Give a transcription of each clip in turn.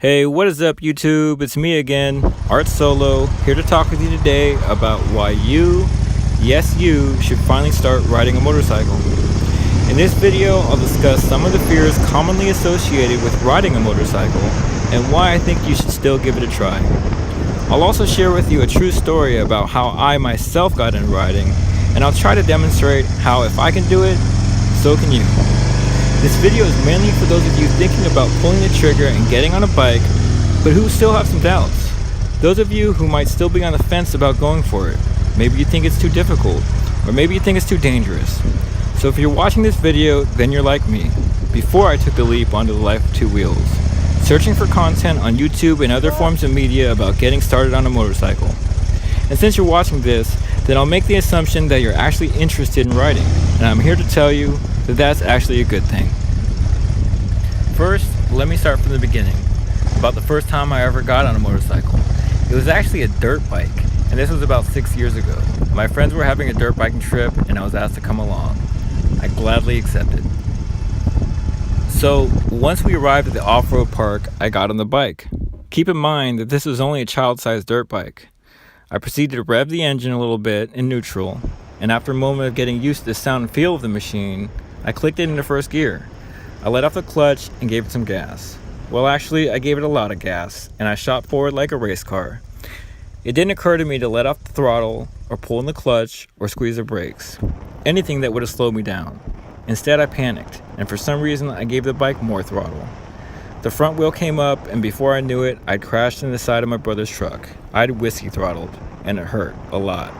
Hey, what is up YouTube? It's me again, Art Solo, here to talk with you today about why you, yes you, should finally start riding a motorcycle. In this video, I'll discuss some of the fears commonly associated with riding a motorcycle and why I think you should still give it a try. I'll also share with you a true story about how I myself got into riding, and I'll try to demonstrate how if I can do it, so can you. This video is mainly for those of you thinking about pulling the trigger and getting on a bike, but who still have some doubts. Those of you who might still be on the fence about going for it. Maybe you think it's too difficult, or maybe you think it's too dangerous. So if you're watching this video, then you're like me, before I took the leap onto the life of two wheels, searching for content on YouTube and other forms of media about getting started on a motorcycle. And since you're watching this, then I'll make the assumption that you're actually interested in riding, and I'm here to tell you that that's actually a good thing. First, let me start from the beginning, about the first time I ever got on a motorcycle. It was actually a dirt bike, and this was about 6 years ago. My friends were having a dirt biking trip, and I was asked to come along. I gladly accepted. So, once we arrived at the off-road park, I got on the bike. Keep in mind that this was only a child-sized dirt bike. I proceeded to rev the engine a little bit in neutral, and after a moment of getting used to the sound and feel of the machine, I clicked it into first gear. I let off the clutch and gave it some gas. Well, actually, I gave it a lot of gas, and I shot forward like a race car. It didn't occur to me to let off the throttle, or pull in the clutch, or squeeze the brakes. Anything that would have slowed me down. Instead, I panicked, and for some reason, I gave the bike more throttle. The front wheel came up, and before I knew it, I'd crashed into the side of my brother's truck. I'd whiskey throttled, and it hurt a lot.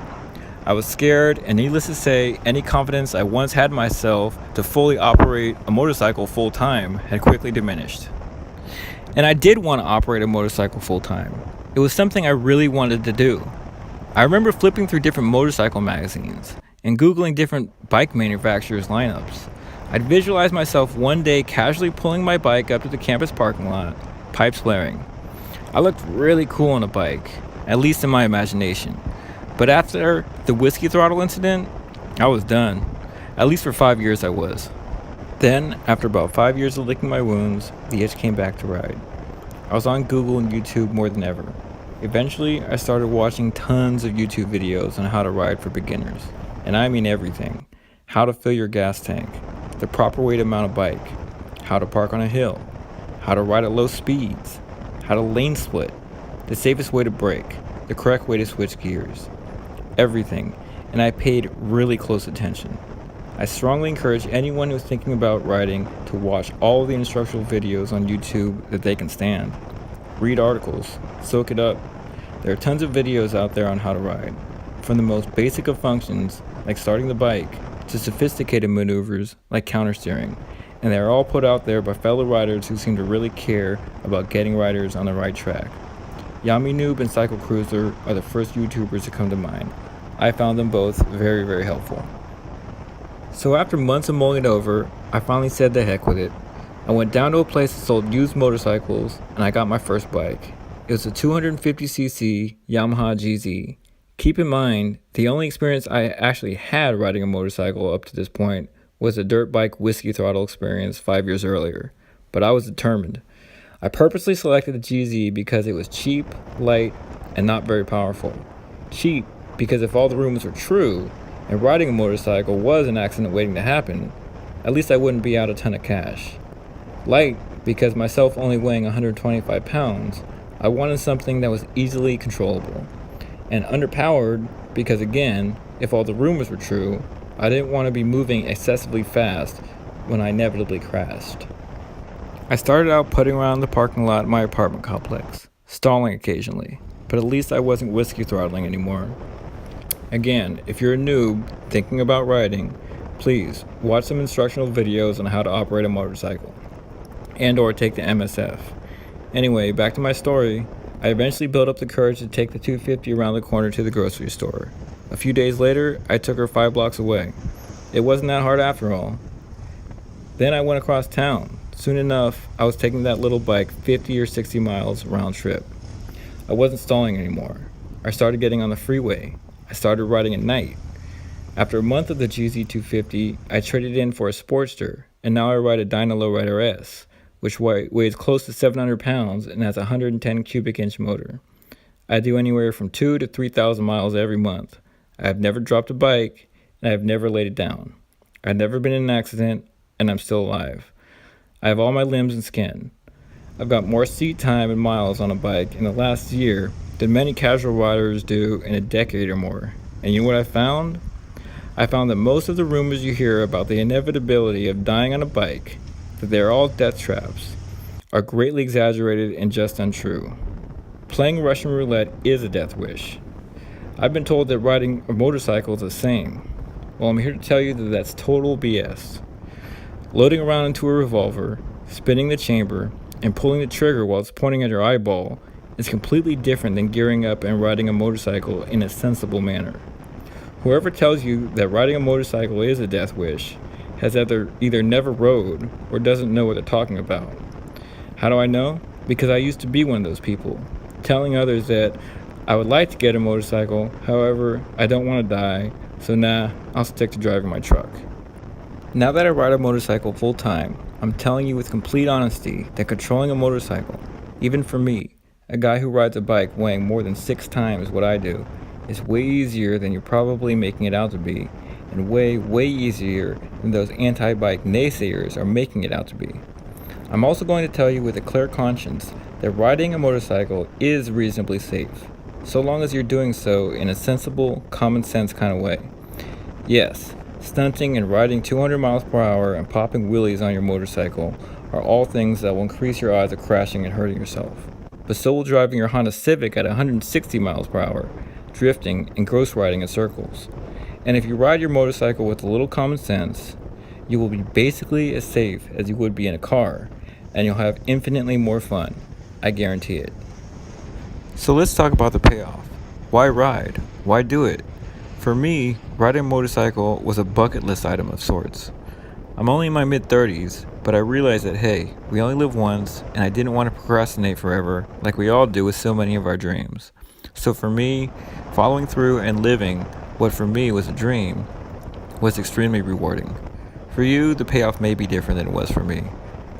I was scared, and needless to say, any confidence I once had in myself to fully operate a motorcycle full-time had quickly diminished. And I did want to operate a motorcycle full-time. It was something I really wanted to do. I remember flipping through different motorcycle magazines and Googling different bike manufacturers' lineups. I'd visualize myself one day casually pulling my bike up to the campus parking lot, pipes blaring. I looked really cool on a bike, at least in my imagination. But after the whiskey throttle incident, I was done. At least for 5 years I was. Then, after about 5 years of licking my wounds, the itch came back to ride. I was on Google and YouTube more than ever. Eventually, I started watching tons of YouTube videos on how to ride for beginners. And I mean everything. How to fill your gas tank, the proper way to mount a bike, how to park on a hill, how to ride at low speeds, how to lane split, the safest way to brake, the correct way to switch gears. Everything, and I paid really close attention. I strongly encourage anyone who's thinking about riding to watch all the instructional videos on YouTube that they can stand. Read articles, soak it up. There are tons of videos out there on how to ride, from the most basic of functions like starting the bike to sophisticated maneuvers like countersteering, and they are all put out there by fellow riders who seem to really care about getting riders on the right track. Yami Noob and Cycle Cruiser are the first YouTubers to come to mind. I found them both very, very helpful. So after months of mulling it over, I finally said the heck with it. I went down to a place that sold used motorcycles, and I got my first bike. It was a 250cc Yamaha GZ. Keep in mind, the only experience I actually had riding a motorcycle up to this point was a dirt bike whiskey throttle experience 5 years earlier, but I was determined. I purposely selected the GZ because it was cheap, light, and not very powerful. Cheap because if all the rumors were true, and riding a motorcycle was an accident waiting to happen, at least I wouldn't be out a ton of cash. Light because myself only weighing 125 pounds, I wanted something that was easily controllable. And underpowered because again, if all the rumors were true, I didn't want to be moving excessively fast when I inevitably crashed. I started out putting around the parking lot of my apartment complex, stalling occasionally, but at least I wasn't whiskey throttling anymore. Again, if you're a noob thinking about riding, please watch some instructional videos on how to operate a motorcycle, and or take the MSF. Anyway, back to my story. I eventually built up the courage to take the 250 around the corner to the grocery store. A few days later, I took her 5 blocks away. It wasn't that hard after all. Then I went across town. Soon enough, I was taking that little bike 50 or 60 miles round trip. I wasn't stalling anymore. I started getting on the freeway. I started riding at night. After a month of the GZ250, I traded in for a Sportster, and now I ride a Dyna Lowrider S, which weighs close to 700 pounds and has a 110 cubic inch motor. I do anywhere from 2,000 to 3,000 miles every month. I have never dropped a bike, and I have never laid it down. I've never been in an accident, and I'm still alive. I have all my limbs and skin. I've got more seat time and miles on a bike in the last year than many casual riders do in a decade or more. And you know what I found? I found that most of the rumors you hear about the inevitability of dying on a bike, that they are all death traps, are greatly exaggerated and just untrue. Playing Russian roulette is a death wish. I've been told that riding a motorcycle is the same. Well, I'm here to tell you that that's total BS. Loading around into a revolver, spinning the chamber, and pulling the trigger while it's pointing at your eyeball is completely different than gearing up and riding a motorcycle in a sensible manner. Whoever tells you that riding a motorcycle is a death wish has either never rode or doesn't know what they're talking about. How do I know? Because I used to be one of those people, telling others that I would like to get a motorcycle, however, I don't want to die, so I'll stick to driving my truck. Now that I ride a motorcycle full time, I'm telling you with complete honesty that controlling a motorcycle, even for me, a guy who rides a bike weighing more than 6 times what I do, is way easier than you're probably making it out to be, and way, way easier than those anti-bike naysayers are making it out to be. I'm also going to tell you with a clear conscience that riding a motorcycle is reasonably safe, so long as you're doing so in a sensible, common sense kind of way. Yes, stunting and riding 200 miles per hour and popping wheelies on your motorcycle are all things that will increase your odds of crashing and hurting yourself. But so will driving your Honda Civic at 160 miles per hour, drifting and ghost riding in circles. And if you ride your motorcycle with a little common sense, you will be basically as safe as you would be in a car, and you'll have infinitely more fun. I guarantee it. So let's talk about the payoff. Why ride? Why do it? For me, riding a motorcycle was a bucket list item of sorts. I'm only in my mid-30s, but I realized that hey, we only live once, and I didn't want to procrastinate forever like we all do with so many of our dreams. So for me, following through and living what for me was a dream was extremely rewarding. For you, the payoff may be different than it was for me.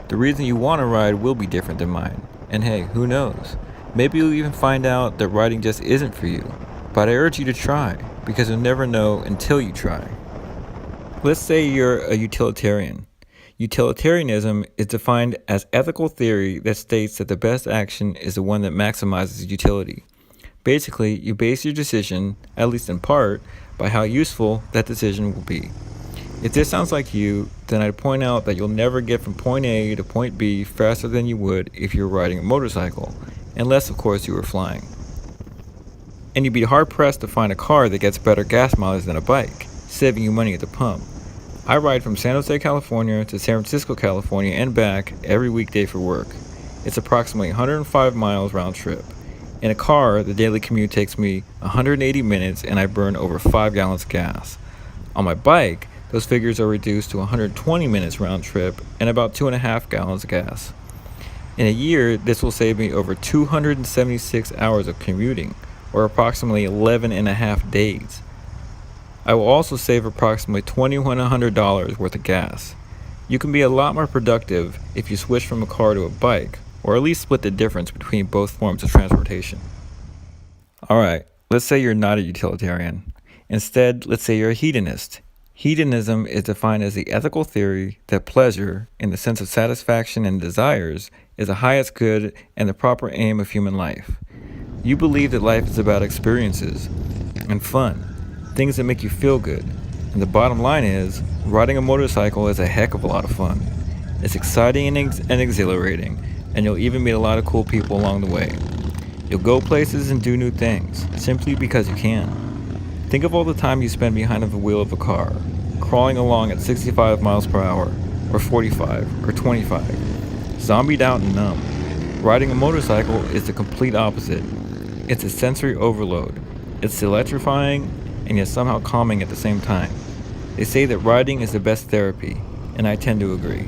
The reason you want to ride will be different than mine. And hey, who knows? Maybe you'll even find out that riding just isn't for you. But I urge you to try, because you'll never know until you try. Let's say you're a utilitarian. Utilitarianism is defined as ethical theory that states that the best action is the one that maximizes utility. Basically, you base your decision, at least in part, by how useful that decision will be. If this sounds like you, then I'd point out that you'll never get from point A to point B faster than you would if you were riding a motorcycle, unless of course you were flying. And you'd be hard-pressed to find a car that gets better gas mileage than a bike, saving you money at the pump. I ride from San Jose, California to San Francisco, California and back every weekday for work. It's approximately 105 miles round trip. In a car, the daily commute takes me 180 minutes and I burn over 5 gallons of gas. On my bike, those figures are reduced to 120 minutes round trip and about 2.5 gallons of gas. In a year, this will save me over 276 hours of commuting, or approximately 11 and a half days. I will also save approximately $2,100 worth of gas. You can be a lot more productive if you switch from a car to a bike, or at least split the difference between both forms of transportation. Alright, let's say you're not a utilitarian. Instead, let's say you're a hedonist. Hedonism is defined as the ethical theory that pleasure, in the sense of satisfaction and desires, is the highest good and the proper aim of human life. You believe that life is about experiences and fun, things that make you feel good. And the bottom line is, riding a motorcycle is a heck of a lot of fun. It's exciting and exhilarating, and you'll even meet a lot of cool people along the way. You'll go places and do new things, simply because you can. Think of all the time you spend behind the wheel of a car, crawling along at 65 miles per hour, or 45, or 25, zombied out and numb. Riding a motorcycle is the complete opposite. It's a sensory overload. It's electrifying, and yet somehow calming at the same time. They say that riding is the best therapy, and I tend to agree.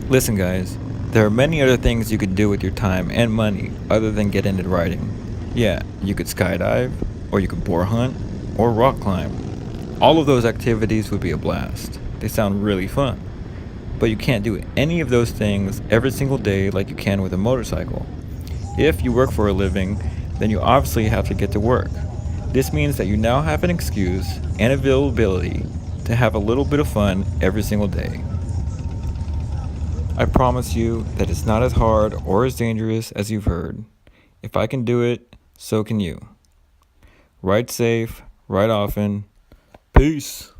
Listen guys, there are many other things you could do with your time and money other than get into riding. Yeah, you could skydive, or you could boar hunt, or rock climb. All of those activities would be a blast. They sound really fun. but you can't do any of those things every single day like you can with a motorcycle. If you work for a living, then you obviously have to get to work. This means that you now have an excuse and availability to have a little bit of fun every single day. I promise you that it's not as hard or as dangerous as you've heard. If I can do it, so can you. Ride safe, ride often. Peace.